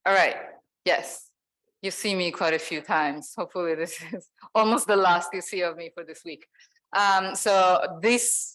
All right. Yes, you see me quite a few times. Hopefully this is almost the last you see of me for this week. So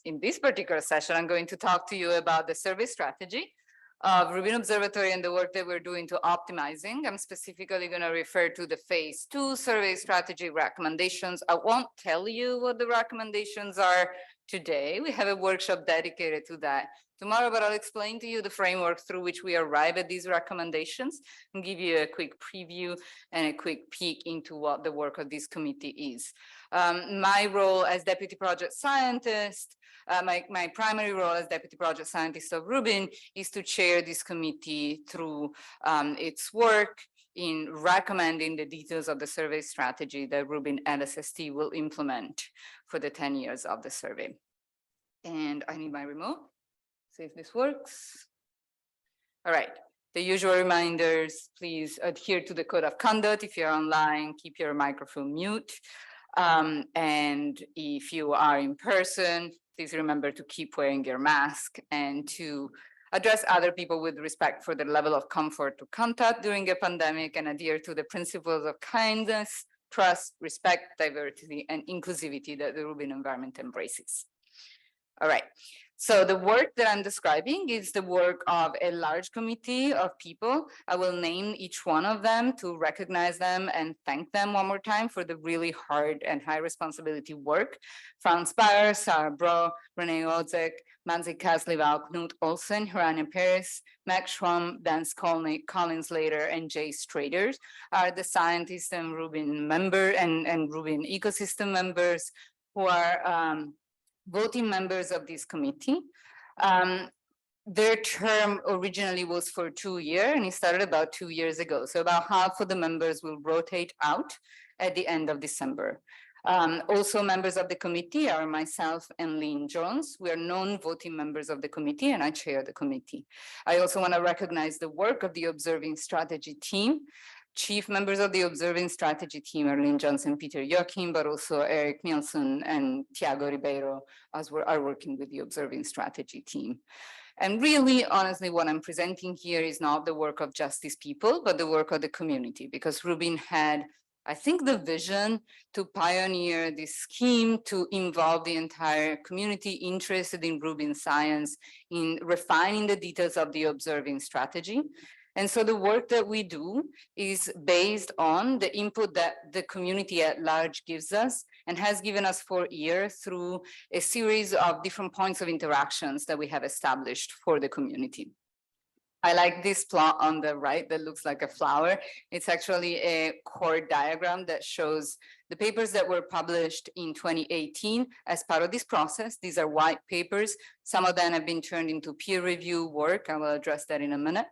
in this particular session, I'm going to talk to you about the survey strategy of Rubin Observatory and the work that we're doing to optimizing. I'm specifically going to refer to the phase 2 survey strategy recommendations. I won't tell you what the recommendations are today. We have a workshop dedicated to that tomorrow, but I'll explain to you the framework through which we arrive at these recommendations and give you a quick preview and a quick peek into what the work of this committee is. My role as Deputy Project Scientist, my primary role as Deputy Project Scientist of Rubin is to chair this committee through its work in recommending the details of the survey strategy that Rubin LSST will implement for the 10 years of the survey. And I need my remote. See if this works. All right, the usual reminders, please adhere to the code of conduct. If you're online, keep your microphone mute. And if you are in person, please remember to keep wearing your mask and to address other people with respect for the level of comfort to contact during a pandemic and adhere to the principles of kindness, trust, respect, diversity, and inclusivity that the Rubin environment embraces. All right. So the work that I'm describing is the work of a large committee of people. I will name each one of them to recognize them and thank them one more time for the really hard and high responsibility work. Franz Bayer, Sarah Bro, Renee Odzek, Manzi Kaslival, Knut Olsen, Hiranya Paris, Max Schwamm, Dan Skolnick, Colin Slater, and Jay Straders are the scientists and Rubin member and Rubin ecosystem members who are voting members of this committee. Their term originally was for 2 years, and it started about 2 years ago. So about half of the members will rotate out at the end of December. Also members of the committee are myself and Lynn Jones. We are non-voting members of the committee, and I chair the committee. I also want to recognize the work of the Observing Strategy team. Chief members of the Observing Strategy team are Lynn Johnson, Peter Joachim, but also Eric Nielsen and Tiago Ribeiro as we are working with the Observing Strategy team. And really, honestly, what I'm presenting here is not the work of just these people, but the work of the community, because Rubin had, I think, the vision to pioneer this scheme to involve the entire community interested in Rubin science in refining the details of the Observing Strategy. And so the work that we do is based on the input that the community at large gives us and has given us for years through a series of different points of interactions that we have established for the community. I like this plot on the right that looks like a flower. It's actually a chord diagram that shows the papers that were published in 2018 as part of this process. These are white papers. Some of them have been turned into peer review work. I will address that in a minute.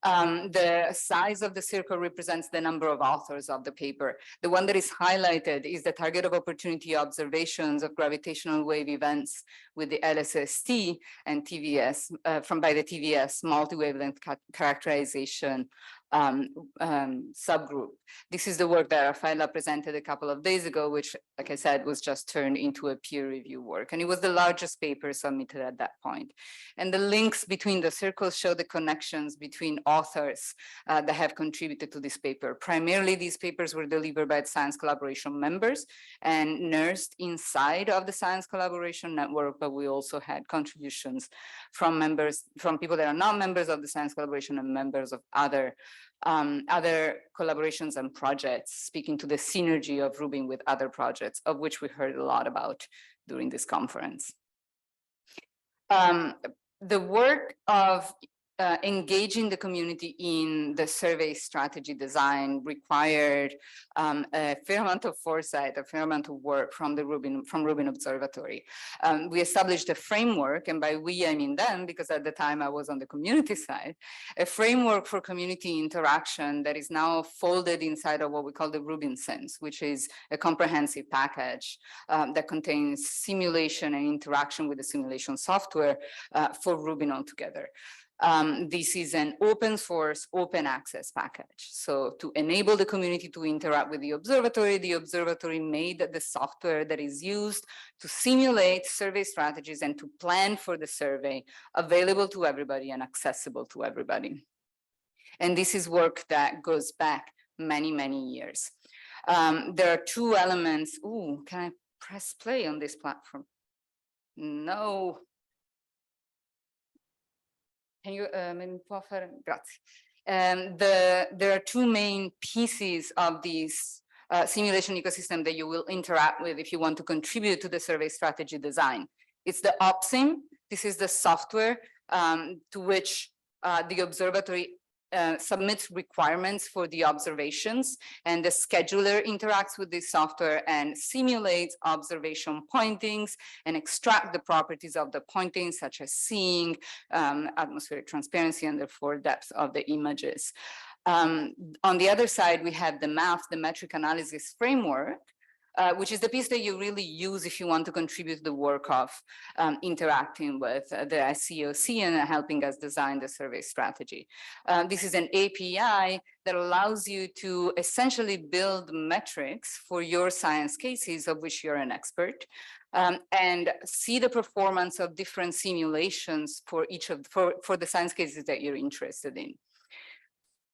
The size of the circle represents the number of authors of the paper. The one that is highlighted is the target of opportunity observations of gravitational wave events with the LSST and TVS by the TVS multi-wavelength characterization subgroup. This is the work that Rafaela presented a couple of days ago, which, like I said, was just turned into a peer review work. And it was the largest paper submitted at that point. And the links between the circles show the connections between authors that have contributed to this paper. Primarily, these papers were delivered by Science Collaboration members and nursed inside of the Science Collaboration Network, but we also had contributions from people that are not members of the Science Collaboration and members of other collaborations and projects, speaking to the synergy of Rubin with other projects, of which we heard a lot about during this conference. The work of engaging the community in the survey strategy design required a fair amount of foresight, a fair amount of work from Rubin Observatory. We established a framework, and by we I mean them, because at the time I was on the community side, a framework for community interaction that is now folded inside of what we call the Rubin Sense, which is a comprehensive package that contains simulation and interaction with the simulation software for Rubin altogether. This is an open source, open access package. So to enable the community to interact with the observatory made the software that is used to simulate survey strategies and to plan for the survey available to everybody and accessible to everybody. And this is work that goes back many, many years. There are two elements. Ooh, can I press play on this platform? No. Can you, grazie. There are two main pieces of these simulation ecosystem that you will interact with if you want to contribute to the survey strategy design. It's the OpSim. This is the software to which the observatory submits requirements for the observations, and the scheduler interacts with this software and simulates observation pointings and extract the properties of the pointings, such as seeing, atmospheric transparency, and therefore depth of the images. On the other side, we have the MAF, the metric analysis framework, which is the piece that you really use if you want to contribute to the work of interacting with the SCOC and helping us design the survey strategy. This is an API that allows you to essentially build metrics for your science cases of which you're an expert, and see the performance of different simulations for each of for the science cases that you're interested in.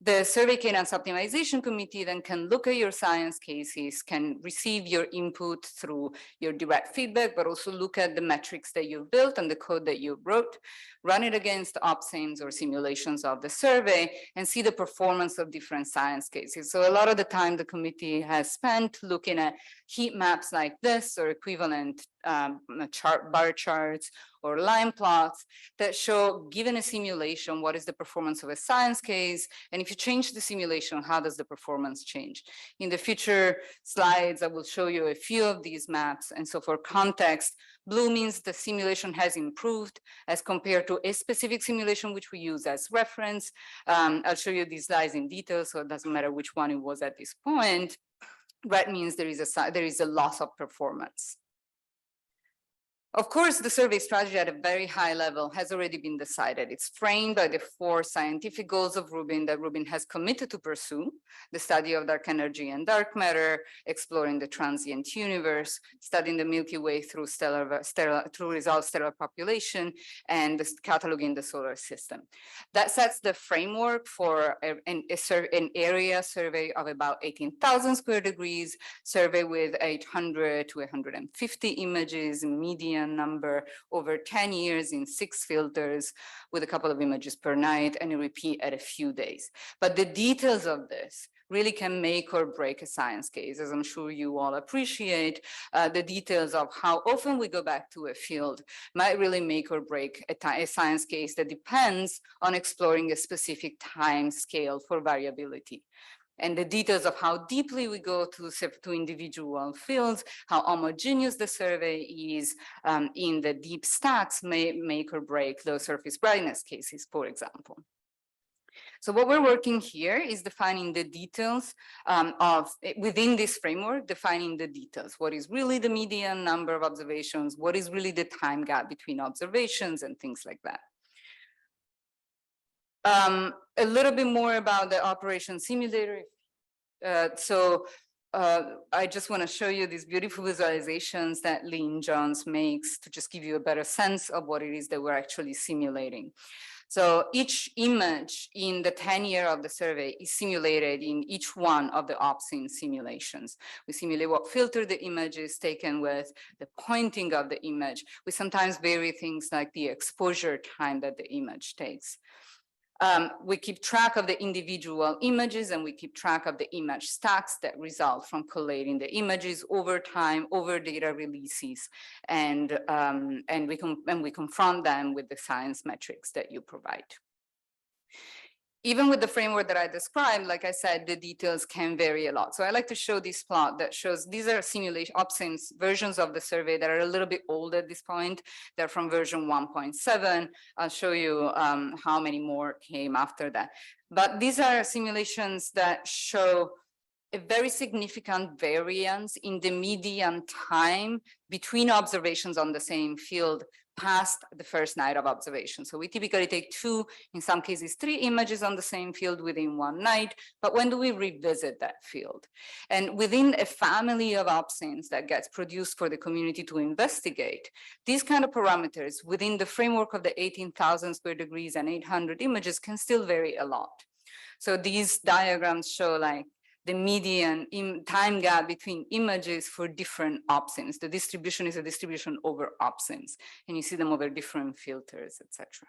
The Survey Cadence Optimization Committee then can look at your science cases, can receive your input through your direct feedback, but also look at the metrics that you've built and the code that you wrote, run it against OpSims or simulations of the survey, and see the performance of different science cases. So a lot of the time the committee has spent looking at heat maps like this or equivalent bar charts or line plots that show, given a simulation, what is the performance of a science case, and if you change the simulation, how does the performance change? In the future slides, I will show you a few of these maps, and so for context, blue means the simulation has improved as compared to a specific simulation which we use as reference. I'll show you these slides in detail, so it doesn't matter which one it was at this point. Red means there is a loss of performance. Of course, the survey strategy at a very high level has already been decided. It's framed by the 4 scientific goals of Rubin that Rubin has committed to pursue: the study of dark energy and dark matter, exploring the transient universe, studying the Milky Way through resolved stellar population, and cataloging the solar system. That sets the framework for an area survey of about 18,000 square degrees, survey with 800 to 150 images, median number over 10 years in 6 filters with a couple of images per night and a repeat at a few days. But the details of this really can make or break a science case, as I'm sure you all appreciate. The details of how often we go back to a field might really make or break a science case that depends on exploring a specific time scale for variability. And the details of how deeply we go to individual fields, how homogeneous the survey is in the deep stacks may make or break those surface brightness cases, for example. So what we're working here is defining the details within this framework, defining the details. What is really the median number of observations? What is really the time gap between observations and things like that? A little bit more about the operation simulator. I just want to show you these beautiful visualizations that Lynn Jones makes to just give you a better sense of what it is that we're actually simulating. So each image in the 10-year of the survey is simulated in each one of the OpSim simulations. We simulate what filter the image is taken with, the pointing of the image. We sometimes vary things like the exposure time that the image takes. We keep track of the individual images, and we keep track of the image stacks that result from collating the images over time, over data releases, and we confront them with the science metrics that you provide. Even with the framework that I described, like I said, the details can vary a lot. So I like to show this plot that shows these are simulation OpSims versions of the survey that are a little bit old at this point. They're from version 1.7. I'll show you how many more came after that. But these are simulations that show a very significant variance in the median time between observations on the same field past the first night of observation. So we typically take 2, in some cases 3 images on the same field within one night, but when do we revisit that field? And within a family of OpSims that gets produced for the community to investigate, these kind of parameters within the framework of the 18,000 square degrees and 800 images can still vary a lot. So these diagrams show like the median time gap between images for different opsins. The distribution is a distribution over opsins, and you see them over different filters, etc.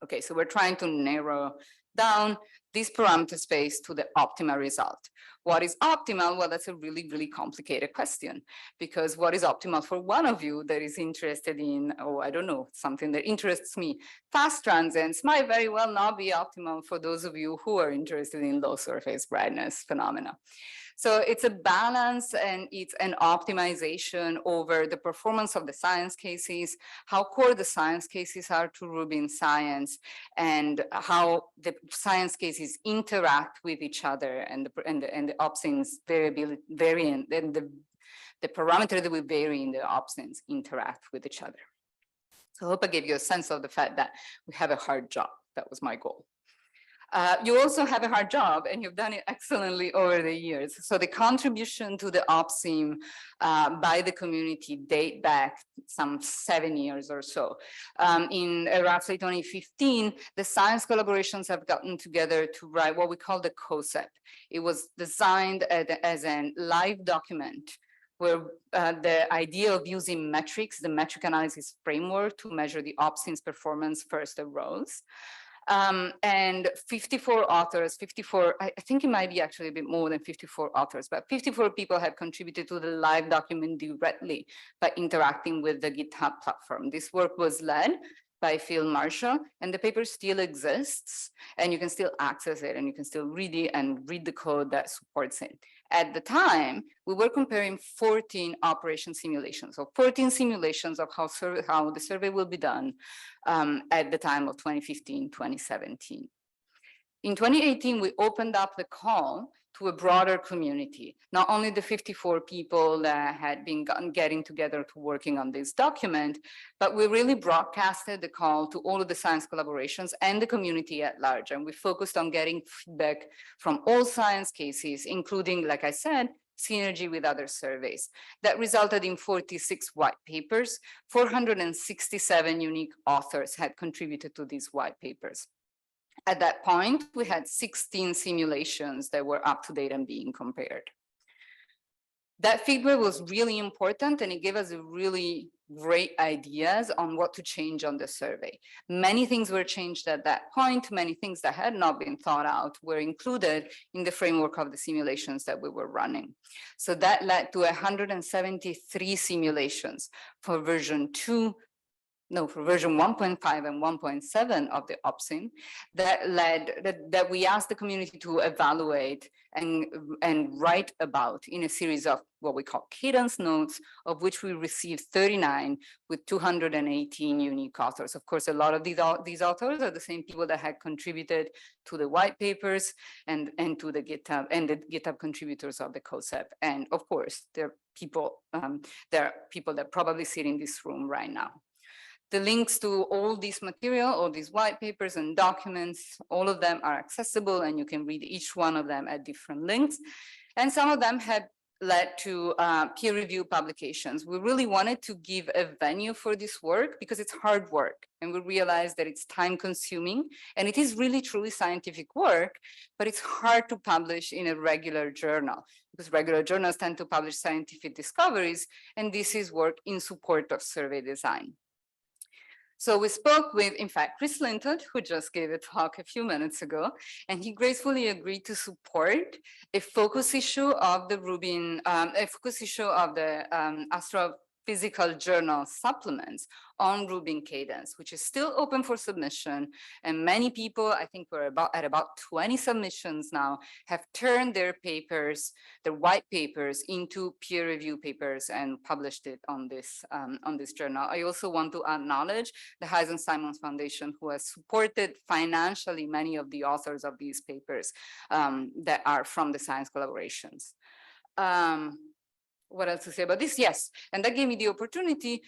Okay, so we're trying to narrow down this parameter space to the optimal result. What is optimal? Well, that's a really, really complicated question, because what is optimal for one of you that is interested in, oh, I don't know, something that interests me, fast transients might very well not be optimal for those of you who are interested in low surface brightness phenomena. So it's a balance, and it's an optimization over the performance of the science cases, how core the science cases are to Rubin science, and how the science cases interact with each other, and the opsins variant, and the parameter that will vary in the opsins interact with each other. So I hope I gave you a sense of the fact that we have a hard job. That was my goal. You also have a hard job, and you've done it excellently over the years. So the contribution to the OPSIM by the community date back some 7 years or so. In roughly 2015, the science collaborations have gotten together to write what we call the COSEP. It was designed as a live document where the idea of using metrics, the metric analysis framework, to measure the OPSIM's performance first arose. And 54 authors, I think it might be actually a bit more than 54 authors, but 54 people have contributed to the live document directly by interacting with the GitHub platform. This work was led by Phil Marshall, and the paper still exists, and you can still access it, and you can still read it and read the code that supports it. At the time, we were comparing 14 operation simulations, so 14 simulations of how the survey will be done at the time of 2015, 2017. In 2018, we opened up the call to a broader community, not only the 54 people that had been getting together to working on this document, but we really broadcasted the call to all of the science collaborations and the community at large. And we focused on getting feedback from all science cases, including, like I said, synergy with other surveys. That resulted in 46 white papers. 467 unique authors had contributed to these white papers. At that point, we had 16 simulations that were up to date and being compared. That feedback was really important, and it gave us really great ideas on what to change on the survey. Many things were changed at that point. Many things that had not been thought out were included in the framework of the simulations that we were running. So that led to 173 simulations for version 1.5 and 1.7 of the OPSIM that we asked the community to evaluate and write about in a series of what we call cadence notes, of which we received 39 with 218 unique authors. Of course, a lot of these authors are the same people that had contributed to the white papers and to the GitHub contributors of the COSEP. And of course, there are people that probably sit in this room right now. The links to all this material, all these white papers and documents, all of them are accessible, and you can read each one of them at different links. And some of them have led to peer review publications. We really wanted to give a venue for this work because it's hard work, and we realized that it's time consuming, and it is really truly scientific work, but it's hard to publish in a regular journal because regular journals tend to publish scientific discoveries, and this is work in support of survey design. So we spoke with, in fact, Chris Linton, who just gave a talk a few minutes ago, and he gracefully agreed to support a focus issue of the Rubin, Astrophysical Journal supplements on Rubin Cadence, which is still open for submission. And many people, I think we're at about 20 submissions now, have turned their papers, their white papers, into peer review papers and published it on this journal. I also want to acknowledge the Heisen-Simons Foundation, who has supported financially many of the authors of these papers that are from the science collaborations. What else to say about this? Yes, and that gave me the opportunity,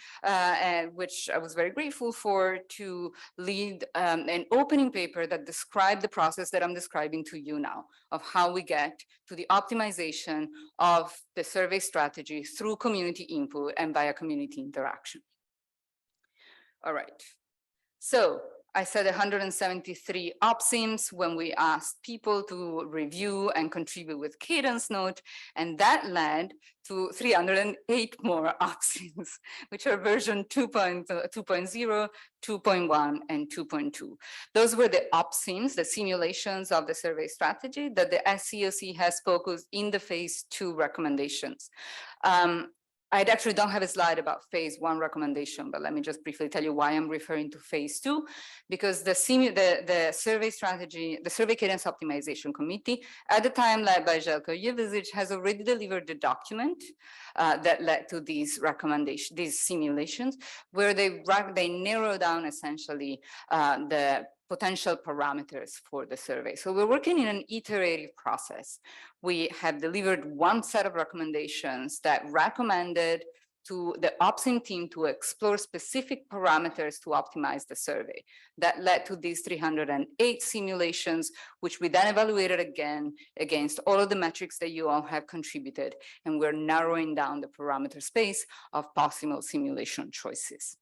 which I was very grateful for, to lead an opening paper that described the process that I'm describing to you now, of how we get to the optimization of the survey strategy through community input and via community interaction. All right, so I said 173 OPSIMs when we asked people to review and contribute with cadence note, and that led to 308 more OPSIMs, which are version 2.0, 2.1, and 2.2. Those were the OPSIMs, the simulations of the survey strategy that the SCOC has focused in the phase 2 recommendations. I actually don't have a slide about phase 1 recommendation, but let me just briefly tell you why I'm referring to phase 2, because the survey strategy, the Survey Cadence Optimization Committee, at the time led by Željko Jevezic, has already delivered the document that led to these recommendations, these simulations, where they narrow down essentially the potential parameters for the survey. So we're working in an iterative process. We have delivered one set of recommendations that recommended to the OPSIM team to explore specific parameters to optimize the survey. That led to these 308 simulations, which we then evaluated again against all of the metrics that you all have contributed, and we're narrowing down the parameter space of possible simulation choices.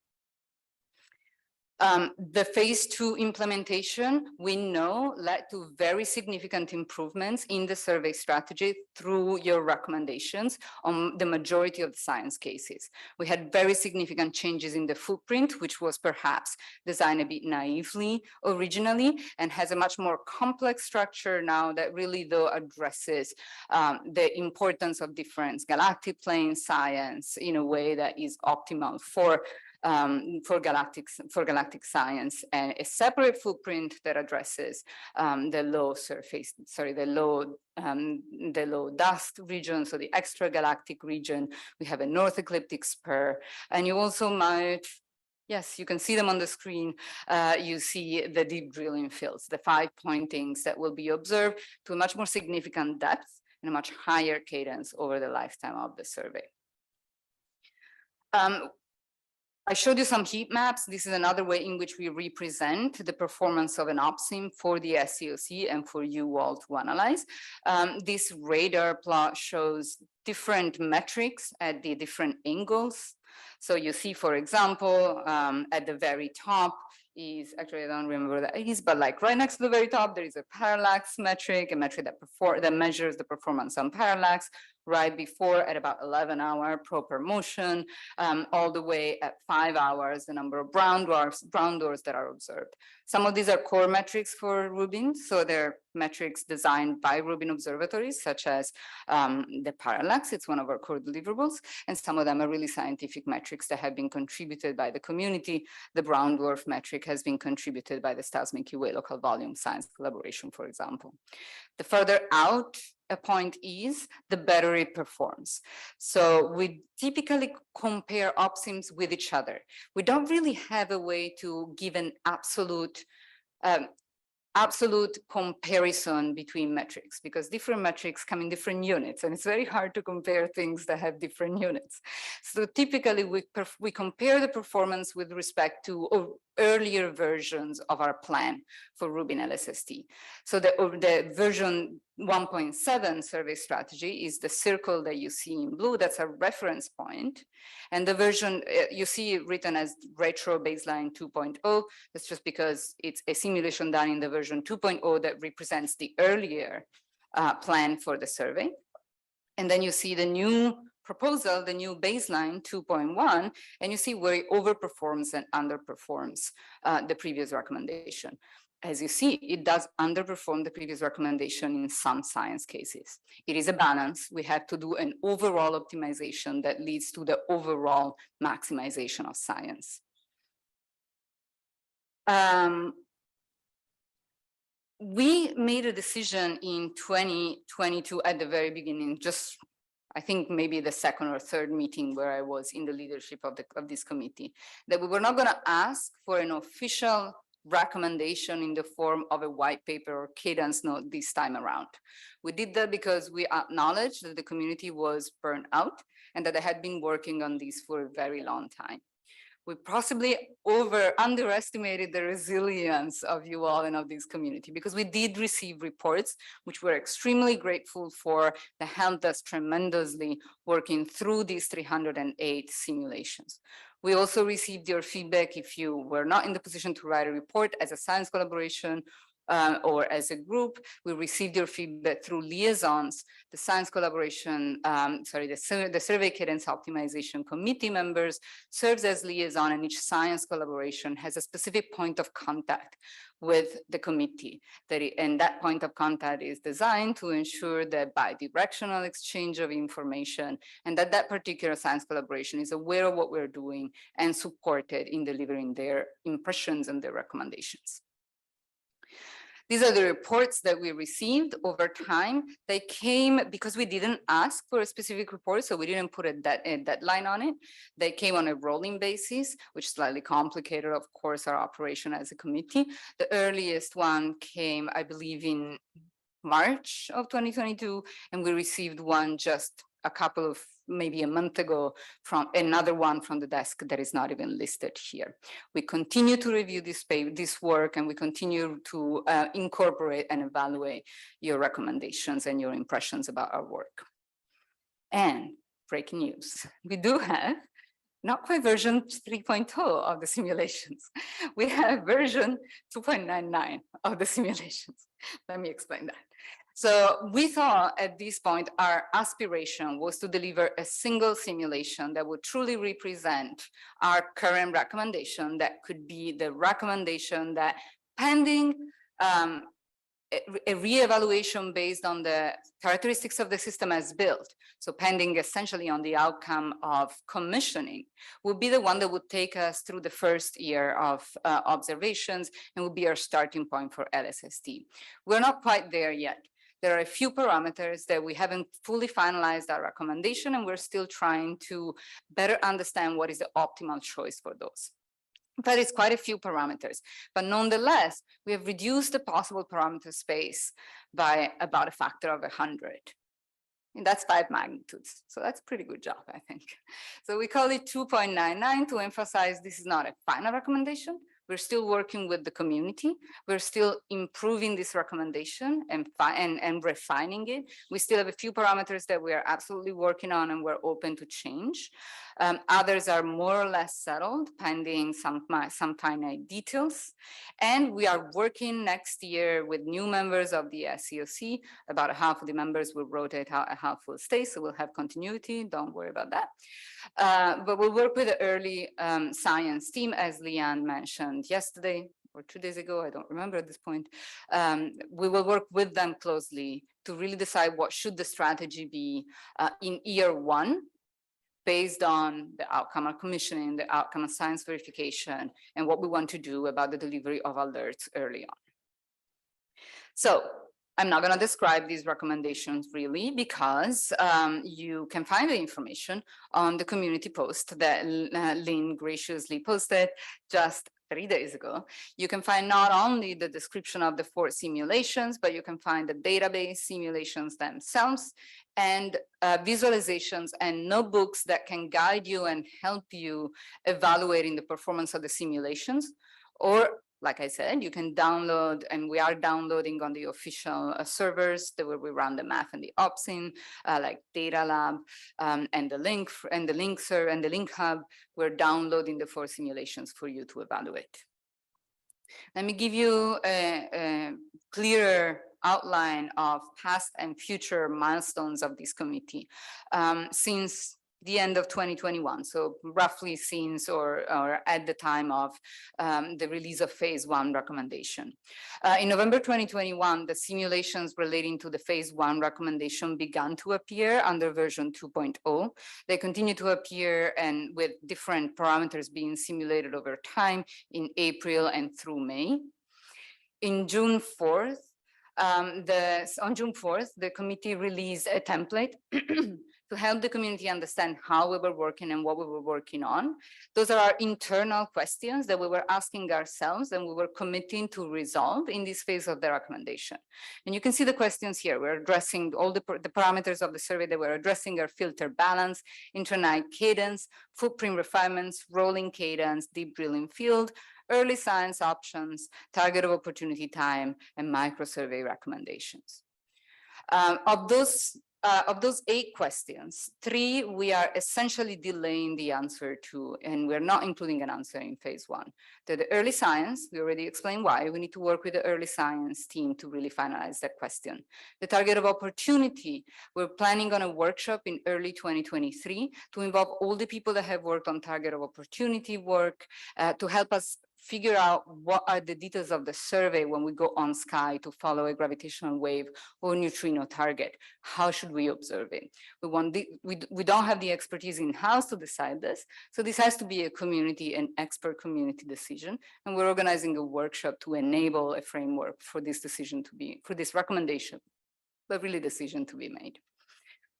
The phase 2 implementation, we know, led to very significant improvements in the survey strategy through your recommendations on the majority of the science cases. We had very significant changes in the footprint, which was perhaps designed a bit naively originally, and has a much more complex structure now that really, though, addresses the importance of different galactic plane science in a way that is optimal for galactic science, and a separate footprint that addresses the low surface, the low dust region, so the extragalactic region. We have a north ecliptic spur, and you also might, yes, you can see them on the screen. You see the deep drilling fields, the 5 pointings that will be observed to a much more significant depth and a much higher cadence over the lifetime of the survey. I showed you some heat maps. This is another way in which we represent the performance of an OPSIM for the SCOC and for you all to analyze. This radar plot shows different metrics at the different angles. So you see, for example, at the very top is, actually I don't remember what that is, but like right next to the very top, there is a parallax metric, a metric that measures the performance on parallax. Right before, at about 11 hours proper motion, all the way at 5 hours, the number of brown dwarfs that are observed. Some of these are core metrics for Rubin, so they're metrics designed by Rubin observatories, such as the parallax. It's one of our core deliverables, and some of them are really scientific metrics that have been contributed by the community. The brown dwarf metric has been contributed by the STARS Milky Way Local Volume Science Collaboration, for example. The further out a point is, the better it performs. So we typically compare OPSIMs with each other. We don't really have a way to give an absolute comparison between metrics, because different metrics come in different units, and it's very hard to compare things that have different units. So typically we compare the performance with respect to earlier versions of our plan for Rubin LSST. So the version 1.7 survey strategy is the circle that you see in blue. That's a reference point. And the version you see written as retro baseline 2.0. That's just because it's a simulation done in the version 2.0 that represents the earlier plan for the survey. And then you see the new proposal, the new baseline 2.1, and you see where it overperforms and underperforms the previous recommendation. As you see, it does underperform the previous recommendation in some science cases. It is a balance. We have to do an overall optimization that leads to the overall maximization of science. We made a decision in 2022 at the very beginning, just I think maybe the second or third meeting where I was in the leadership of this committee, that we were not going to ask for an official recommendation in the form of a white paper or cadence note this time around. We did that because we acknowledged that the community was burnt out and that they had been working on this for a very long time. We possibly underestimated the resilience of you all and of this community, because we did receive reports, which we're extremely grateful for, that helped us tremendously working through these 308 simulations. We also received your feedback if you were not in the position to write a report as a science collaboration or as a group. We received your feedback through liaisons, the science collaboration, the Survey Cadence Optimization Committee members serves as liaison, and each science collaboration has a specific point of contact with the committee. And that point of contact is designed to ensure that bi-directional exchange of information and that that particular science collaboration is aware of what we're doing and supported in delivering their impressions and their recommendations. These are the reports that we received over time. They came because we didn't ask for a specific report, so we didn't put a deadline on it. They came on a rolling basis, which slightly complicated, of course, our operation as a committee. The earliest one came, I believe, in March of 2022, and we received one just a couple of, maybe a month ago, from another one from the desk that is not even listed here. We continue to review this work, and we continue to incorporate and evaluate your recommendations and your impressions about our work. And breaking news, we do have not quite version 3.0 of the simulations. We have version 2.99 of the simulations. Let me explain that. So we thought at this point, our aspiration was to deliver a single simulation that would truly represent our current recommendation. That could be the recommendation that, pending a re-evaluation based on the characteristics of the system as built, so pending essentially on the outcome of commissioning, will be the one that would take us through the first year of observations and would be our starting point for LSST. We're not quite there yet. There are a few parameters that we haven't fully finalized our recommendation, and we're still trying to better understand what is the optimal choice for those. But it's quite a few parameters, but nonetheless, we have reduced the possible parameter space by about a factor of 100. And that's 5 magnitudes. So that's a pretty good job, I think. So we call it 2.99 to emphasize this is not a final recommendation. We're still working with the community. We're still improving this recommendation and refining it. We still have a few parameters that we are absolutely working on and we're open to change. Others are more or less settled, pending some finite details. And we are working next year with new members of the SEOC. About half of the members will rotate out, a half will stay, so we'll have continuity. Don't worry about that. But we'll work with the early science team, as Leanne mentioned yesterday or 2 days ago, I don't remember at this point. We will work with them closely to really decide what should the strategy be in year 1, based on the outcome of commissioning, the outcome of science verification, and what we want to do about the delivery of alerts early on. So I'm not going to describe these recommendations really, because you can find the information on the community post that Lynn graciously posted just 3 days ago. You can find not only the description of the 4 simulations, but you can find the database simulations themselves and visualizations and notebooks that can guide you and help you evaluating the performance of the simulations. Or, like I said, you can download, and we are downloading on the official servers where we run the math and the ops in, like Data Lab and the link hub. We're downloading the 4 simulations for you to evaluate. Let me give you a clearer outline of past and future milestones of this committee since the end of 2021, so roughly since or at the time of the release of phase 1 recommendation. In November 2021, the simulations relating to the phase 1 recommendation began to appear under version 2.0. They continue to appear and with different parameters being simulated over time in April and through May. In June 4th, on June 4th, the committee released a template to help the community understand how we were working and what we were working on. Those are our internal questions that we were asking ourselves and we were committing to resolve in this phase of the recommendation. And you can see the questions here. We're addressing all the parameters of the survey that we're addressing are filter balance, internight cadence, footprint refinements, rolling cadence, deep drilling field, early science options, target of opportunity time, and microsurvey recommendations. Of those of those 8 questions, 3 we are essentially delaying the answer to, and we're not including an answer in phase 1. The early science, we already explained why. We need to work with the early science team to really finalize that question. The target of opportunity, we're planning on a workshop in early 2023 to involve all the people that have worked on target of opportunity work to help us figure out what are the details of the survey when we go on sky to follow a gravitational wave or neutrino target. How should we observe it? We don't have the expertise in-house to decide this. So this has to be a community and expert community decision. And we're organizing a workshop to enable a framework for this decision to be, for this recommendation, but really decision to be made.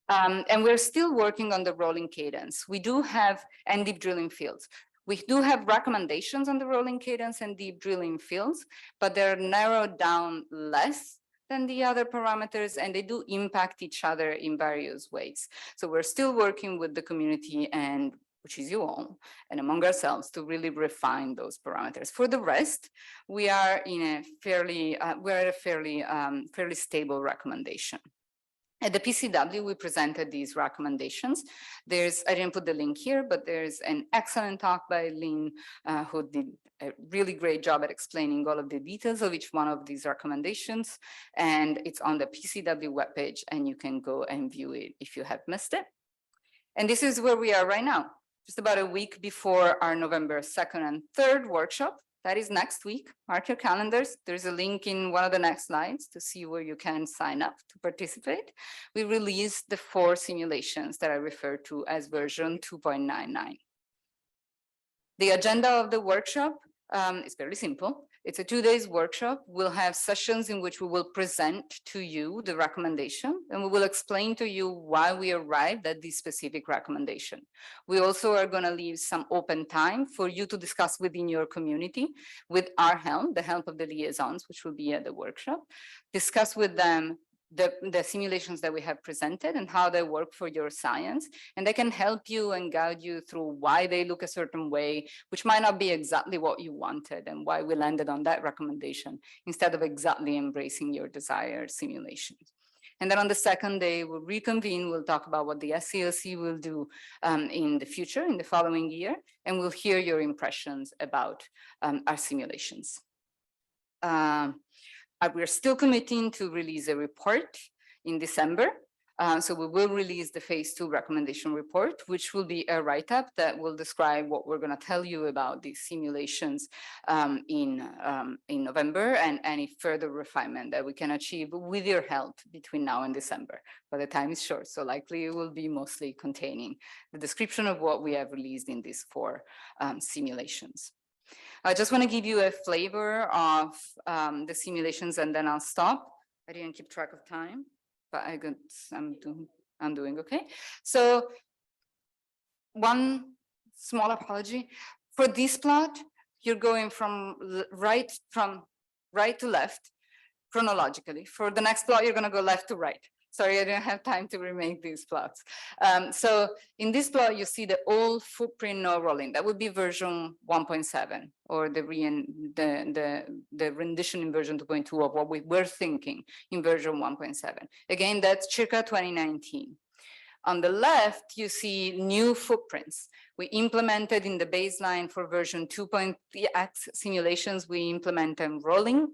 And we're still working on the rolling cadence. We do have, and deep drilling fields. We do have recommendations on the rolling cadence and deep drilling fields, but they're narrowed down less than the other parameters, and they do impact each other in various ways. So we're still working with the community, and which is you all, and among ourselves to really refine those parameters. For the rest, we are in a fairly, we're at a fairly stable recommendation. At the PCW, we presented these recommendations. I didn't put the link here, but there's an excellent talk by Lynn, who did a really great job at explaining all of the details of each one of these recommendations. And it's on the PCW webpage, and you can go and view it if you have missed it. And this is where we are right now, just about a week before our November 2nd and 3rd workshop. That is next week. Mark your calendars. There's a link in one of the next slides to see where you can sign up to participate. We released the 4 simulations that I refer to as version 2.99. The agenda of the workshop is very simple. It's a 2-day workshop. We'll have sessions in which we will present to you the recommendation, and we will explain to you why we arrived at this specific recommendation. We also are going to leave some open time for you to discuss within your community with our help, the help of the liaisons, which will be at the workshop, discuss with them the simulations that we have presented and how they work for your science. And they can help you and guide you through why they look a certain way, which might not be exactly what you wanted, and why we landed on that recommendation instead of exactly embracing your desired simulations. And then on the 2nd day, we'll reconvene. We'll talk about what the SCLC will do in the future, in the following year, and we'll hear your impressions about our simulations. We're still committing to release a report in December. So we will release the phase 2 recommendation report, which will be a write-up that will describe what we're going to tell you about these simulations in November, and any further refinement that we can achieve with your help between now and December. But the time is short, so likely it will be mostly containing the description of what we have released in these 4 simulations. I just want to give you a flavor of the simulations, and then I'll stop. I didn't keep track of time, but I'm doing okay. So one small apology. For this plot, you're going from right to left chronologically. For the next plot, you're going to go left to right. Sorry, I didn't have time to remake these plots. So in this plot, you see the old footprint no rolling. That would be version 1.7, or the rendition in version 2.2 of what we were thinking in version 1.7. Again, that's circa 2019. On the left, you see new footprints. We implemented in the baseline for version 2.x simulations, we implemented rolling.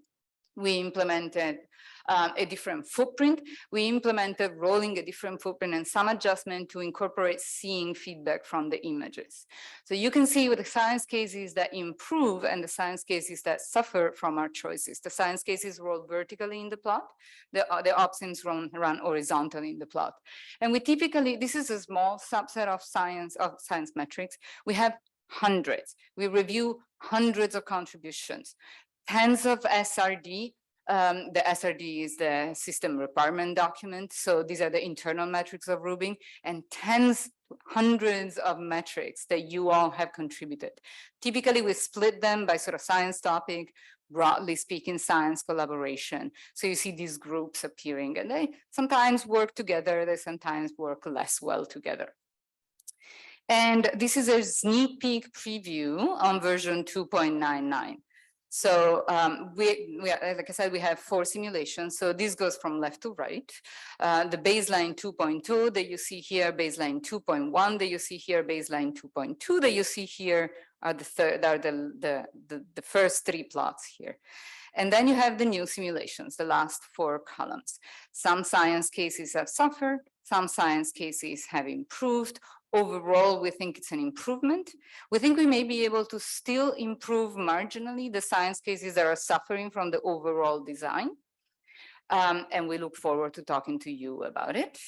We implemented a different footprint. We implemented rolling, a different footprint, and some adjustment to incorporate seeing feedback from the images. So you can see with the science cases that improve and the science cases that suffer from our choices. The science cases roll vertically in the plot. The options run horizontally in the plot. And we typically, this is a small subset of science metrics. We have hundreds. We review hundreds of contributions. Tens of SRD. The SRD is the system requirement document. So these are the internal metrics of Rubin, and hundreds of metrics that you all have contributed. Typically, we split them by sort of science topic, broadly speaking, science collaboration. So you see these groups appearing, and they sometimes work together. They sometimes work less well together. And this is a sneak peek preview on version 2.99. So like I said, we have 4 simulations. So this goes from left to right. The baseline 2.2 that you see here, baseline 2.1 that you see here, baseline 2.2 that you see here are the first 3 plots here. And then you have the new simulations, the last 4 columns. Some science cases have suffered, some science cases have improved. Overall, we think it's an improvement. We think we may be able to still improve marginally the science cases that are suffering from the overall design. And we look forward to talking to you about it.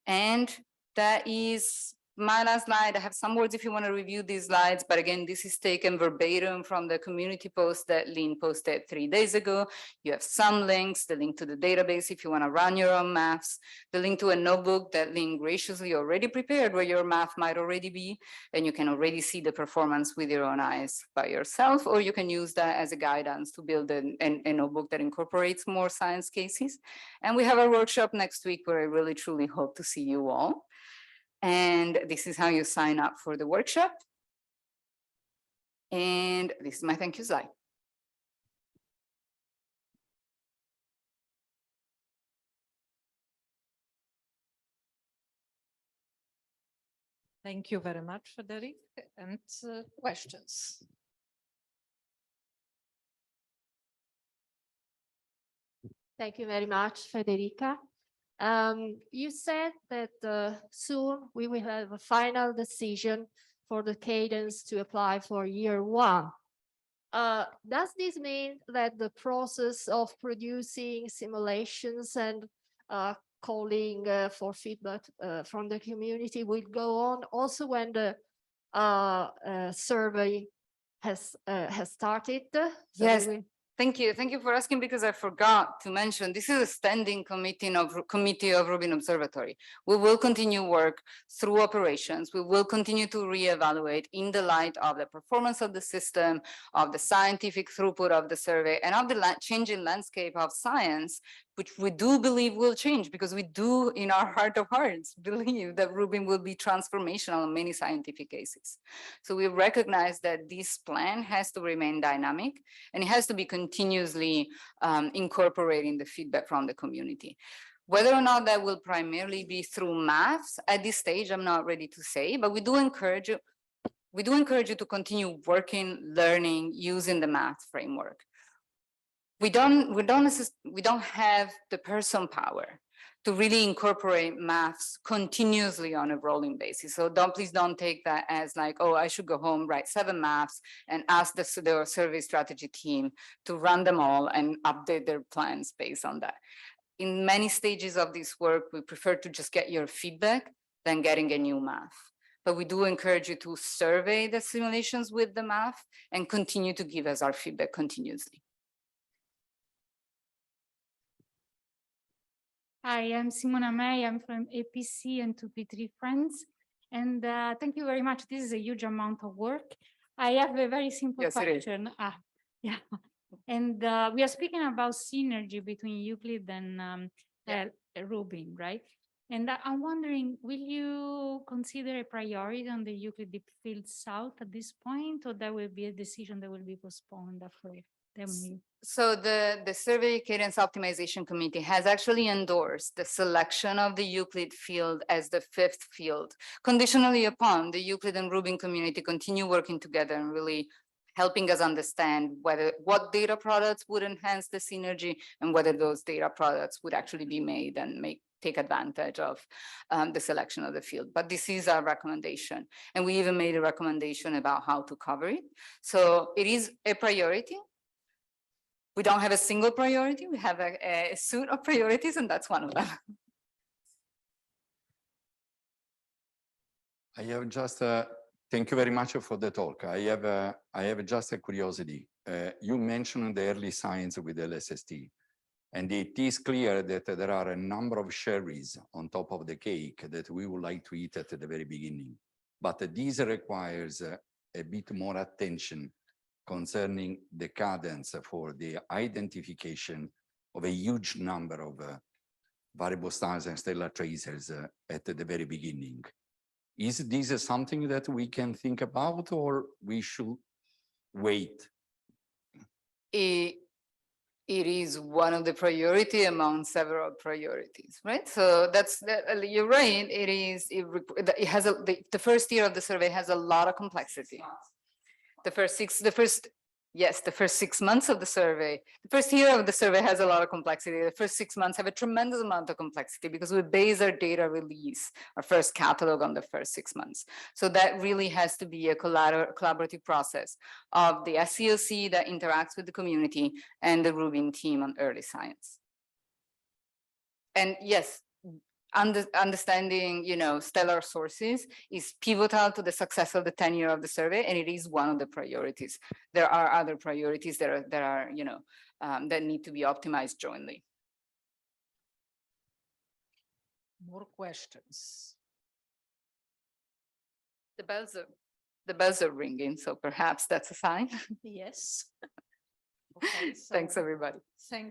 And that is my last slide. I have some words if you want to review these slides, but again, this is taken verbatim from the community post that Lynn posted 3 days ago. You have some links, the link to the database if you want to run your own maths, the link to a notebook that Lynn graciously already prepared where your math might already be, and you can already see the performance with your own eyes by yourself, or you can use that as a guidance to build a notebook that incorporates more science cases. And we have a workshop next week where I really truly hope to see you all. And this is how you sign up for the workshop. And this is my thank you slide. Thank you very much, Federica. And questions? Thank you very much, Federica. You said that soon we will have a final decision for the cadence to apply for year 1. Does this mean that the process of producing simulations and calling for feedback from the community will go on also when the survey has started? Yes. Thank you. Thank you for asking, because I forgot to mention, this is a standing committee of Rubin Observatory. We will continue work through operations. We will continue to reevaluate in the light of the performance of the system, of the scientific throughput of the survey, and of the changing landscape of science, which we do believe will change, because we do, in our heart of hearts, believe that Rubin will be transformational in many scientific cases. So we recognize that this plan has to remain dynamic, and it has to be continuously incorporating the feedback from the community. Whether or not that will primarily be through maths, at this stage, I'm not ready to say, but we do encourage you to continue working, learning, using the math framework. We don't have the person power to really incorporate maths continuously on a rolling basis. So please don't take that as like, oh, I should go home, write 7 maths and ask the survey strategy team to run them all and update their plans based on that. In many stages of this work, we prefer to just get your feedback than getting a new math. But we do encourage you to survey the simulations with the math and continue to give us our feedback continuously. Hi, I'm Simona May. I'm from APC and 2P3 Friends. And thank you very much. This is a huge amount of work. I have a very simple question. Yeah. And we are speaking about synergy between Euclid and Rubin, right? And I'm wondering, will you consider a priority on the Euclid Deep Field South at this point, or that will be a decision that will be postponed after them? So the Survey Cadence Optimization Committee has actually endorsed the selection of the Euclid field as the 5th field, conditionally upon the Euclid and Rubin community continue working together and really helping us understand what data products would enhance the synergy and whether those data products would actually be made and take advantage of the selection of the field. But this is our recommendation. And we even made a recommendation about how to cover it. So it is a priority. We don't have a single priority. We have a suite of priorities, and that's one of them. I have just, thank you very much for the talk. I have just a curiosity. You mentioned the early science with LSST, and it is clear that there are a number of cherries on top of the cake that we would like to eat at the very beginning. But this requires a bit more attention concerning the cadence for the identification of a huge number of variable stars and stellar tracers at the very beginning. Is this something that we can think about, or we should wait it is one of the priority among several priorities, right? So you're right. It has the first year of the survey has a lot of complexity. The first 6 months of the survey, the first year of the survey has a lot of complexity. The first 6 months have a tremendous amount of complexity because we base our data release, our first catalog, on the first 6 months. So that really has to be a collaborative process of the SCOC that interacts with the community and the Rubin team on early science. And yes, understanding, stellar sources is pivotal to the success of the tenure of the survey, and it is one of the priorities. There are other priorities that are that need to be optimized jointly. More questions? The bells are ringing, so perhaps that's a sign. Yes. Okay, Thanks, so everybody. thanks.